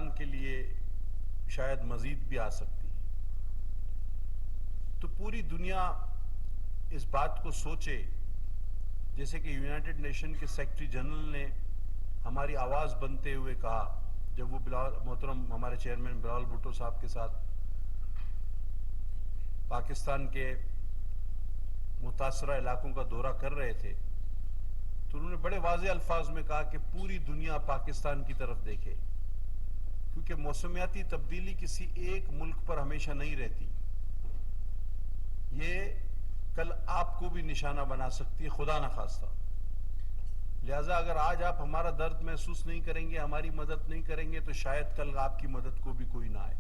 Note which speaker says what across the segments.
Speaker 1: पाकिस्तान के लिए शायद मजीद भी आ सकती है। तो पूरी दुनिया इस बात को सोचे, जैसे कि यूनाइटेड नेशन के सेक्रेटरी जनरल ने हमारी आवाज़ बनते हुए कहा, जब वो मोहतरम हमारे चेयरमैन बिलावल भुट्टो साहब के साथ पाकिस्तान के मुतासरा इलाकों का दौरा कर रहे थे, तो उन्होंने बड़े वाज़े अल्फाज में कहा कि पूरी दुनिया पाकिस्तान की तरफ देखे, क्योंकि मौसमियाती तब्दीली किसी एक मुल्क पर हमेशा नहीं रहती। ये कल आपको भी निशाना बना सकती है, खुदा न खास्ता। लिहाजा अगर आज आप हमारा दर्द महसूस नहीं करेंगे, हमारी मदद नहीं करेंगे, तो शायद कल आपकी मदद को भी कोई ना आए।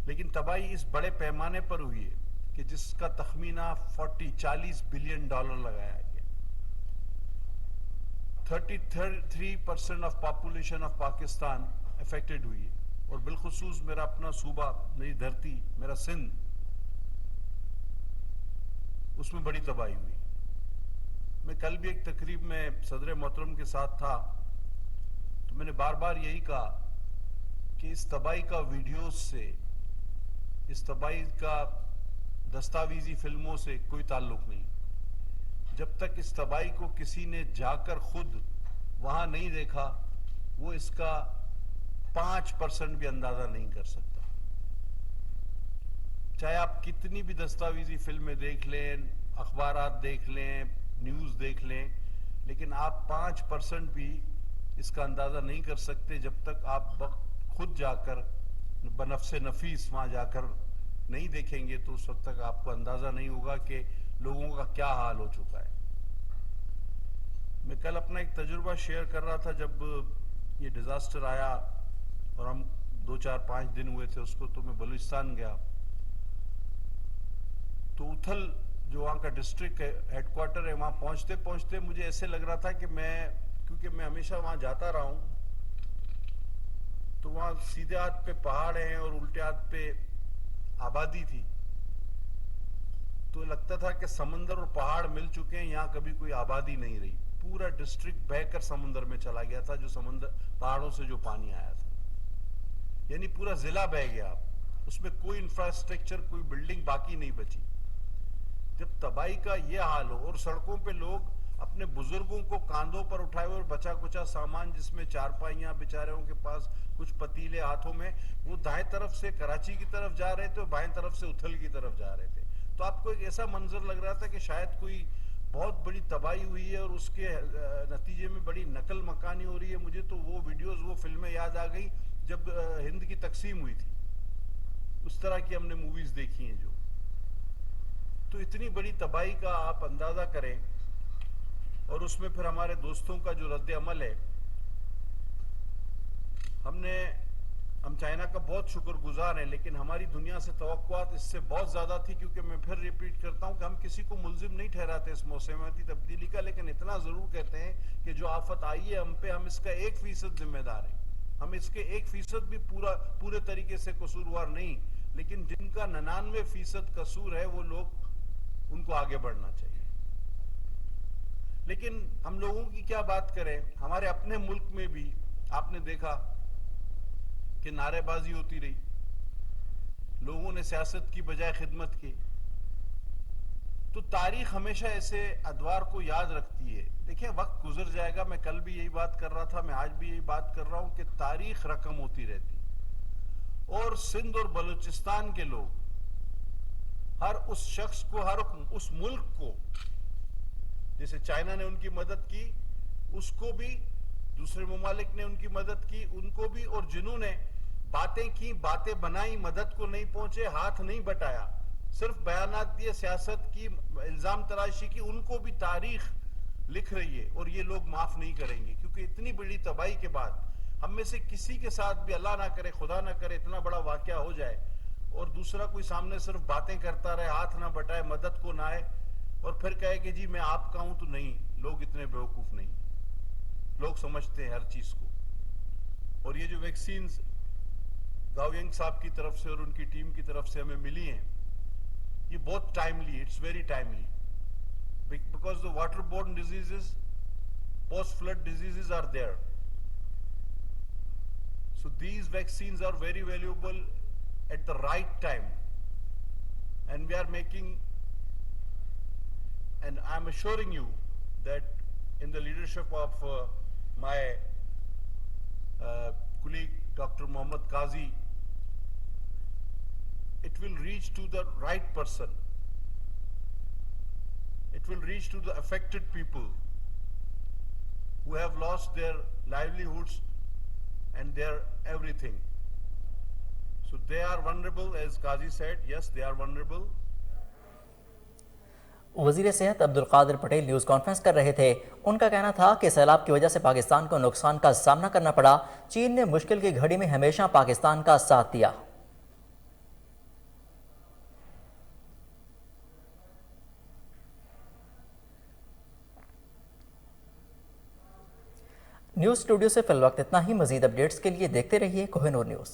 Speaker 1: लेकिन तबाही इस बड़े पैमाने पर हुई है कि जिसका तखमीना 40 बिलियन डॉलर लगाया गया। 33% of population of Pakistan affected हुई है, और बिलखुसूस मेरा अपना सूबा, मेरी धरती, मेरा सिंध, उसमें बड़ी तबाही हुई। मैं कल भी एक तकरीब में सदर मोहतरम के साथ था, तो मैंने बार बार यही कहा कि इस तबाही का वीडियोस से, इस तबाही का दस्तावेजी फिल्मों से कोई ताल्लुक नहीं। जब तक इस तबाही को किसी ने जाकर खुद वहां नहीं देखा, वो इसका 5% भी अंदाजा नहीं कर सकता। चाहे आप कितनी भी दस्तावेजी फिल्में देख लें, अखबारात देख लें, न्यूज़ देख लें, लेकिन आप 5% भी इसका अंदाजा नहीं कर सकते जब तक आप खुद जाकर बनफ्से नफीस वहां जाकर नहीं देखेंगे। तो उस वक्त तक आपको अंदाजा नहीं होगा कि लोगों का क्या हाल हो चुका है। मैं कल अपना एक तजुर्बा शेयर कर रहा था, जब ये डिजास्टर आया और हम 2-4-5 दिन हुए थे उसको, तो मैं बलूचिस्तान गया। तो उथल जो वहाँ का डिस्ट्रिक्ट हेडक्वार्टर है, वहाँ पहुँचते पहुँचते मुझे ऐसे लग रहा था कि क्योंकि मैं हमेशा वहाँ जाता रहा हूँ, तो वहाँ सीधे हाथ पे पहाड़ हैं और उल्टे हाथ पे आबादी थी, तो लगता था कि समंदर और पहाड़ मिल चुके हैं, यहाँ कभी कोई आबादी नहीं रही। पूरा डिस्ट्रिक्ट बहकर समंदर में चला गया था, जो समंदर पहाड़ों से जो पानी आया था, यानी पूरा जिला बह गया। उसमें कोई इंफ्रास्ट्रक्चर, कोई बिल्डिंग बाकी नहीं बची। जब तबाही का ये हाल हो और सड़कों पे लोग अपने बुजुर्गों को कांधों पर उठाए हुए और बचा कुचा सामान, जिसमें चारपाइयां बेचारों के पास, कुछ पतीले हाथों में, वो दाएं तरफ से कराची की तरफ जा रहे थे और बाएं तरफ से उथल की तरफ जा रहे थे। तो आपको एक ऐसा मंजर लग रहा था कि शायद कोई बहुत बड़ी तबाही हुई है और उसके नतीजे में बड़ी नकल मकानी हो रही है। मुझे तो वो वीडियोस, वो फिल्में याद आ गई जब हिंद की तकसीम हुई थी। उस तरह की हमने मूवीज देखी हैं जो। तो इतनी बड़ी तबाही का आप अंदाजा करें, और उसमें फिर हमारे दोस्तों का जो रद्द अमल है, हम चाइना का बहुत शुक्रगुजार हैं, लेकिन हमारी दुनिया से तवक्कुआत इससे बहुत ज्यादा थी। क्योंकि मैं फिर रिपीट करता हूं कि हम किसी को मुल्जिम नहीं ठहराते इस मौसमियाती तब्दीली का, लेकिन इतना जरूर कहते हैं कि जो आफत आई है हम पे, हम इसका 1% जिम्मेदार हैं। हम इसके 1% भी पूरे तरीके से कसूरवार नहीं, लेकिन जिनका 99% कसूर है, वो लोग, उनको आगे बढ़ना चाहिए। लेकिन हम लोगों की क्या बात करें, हमारे अपने मुल्क में भी आपने देखा कि नारेबाजी होती रही, लोगों ने सियासत की बजाय खिदमत की। तो तारीख हमेशा ऐसे अदवार को याद रखती है। देखिए, वक्त गुजर जाएगा, मैं कल भी यही बात कर रहा था, मैं आज भी यही बात कर रहा हूं कि तारीख रकम होती रहती, और सिंध और बलूचिस्तान के लोग, हर उस शख्स को, हर उस मुल्क को, जैसे चाइना ने उनकी मदद की, उसको भी दूसरे ममालिक ने उनकी मदद की, उनको भी, और जिन्होंने बातें की, बातें बनाई, मदद को नहीं पहुंचे, हाथ नहीं बटाया, सिर्फ बयानात दिए, सियासत की, इल्जाम तराशी की, उनको भी तारीख लिख रही है, और ये लोग माफ नहीं करेंगे। क्योंकि इतनी बड़ी तबाही के बाद हम में से किसी के साथ भी, अल्लाह ना करे, खुदा ना करे, इतना बड़ा वाकया हो जाए और दूसरा कोई सामने सिर्फ बातें करता रहे, हाथ ना बटाए, मदद को ना आए, और फिर कहे कि जी मैं आपका हूं, तो नहीं, लोग इतने बेवकूफ नहीं, लोग समझते हैं हर चीज को। और ये जो वैक्सीन गाओयंग साहब की तरफ से और उनकी टीम की तरफ से हमें मिली हैं, ये बहुत timely, it's very timely, because the water borne diseases, post flood diseases are there. So these vaccines are very valuable at the right time, and we are making, and I'm assuring you that in the leadership of my colleague Dr. Mohammad Qazi, it will reach to the right person. It will reach to the affected people who have lost their livelihoods and their everything. So they are vulnerable, as Qazi said. Yes, they are vulnerable.
Speaker 2: वज़ीर सेहत Abdul Qadir Patel news conference कर रहे थे। उनका कहना था कि सैलाब की वजह से पाकिस्तान को नुकसान का सामना करना पड़ा। चीन ने मुश्किल की घड़ी में हमेशा पाकिस्तान का साथ दिया। न्यूज़ स्टूडियो से फिल वक्त इतना ही। मज़ीद अपडेट्स के लिए देखते रहिए कोहिनूर न्यूज़।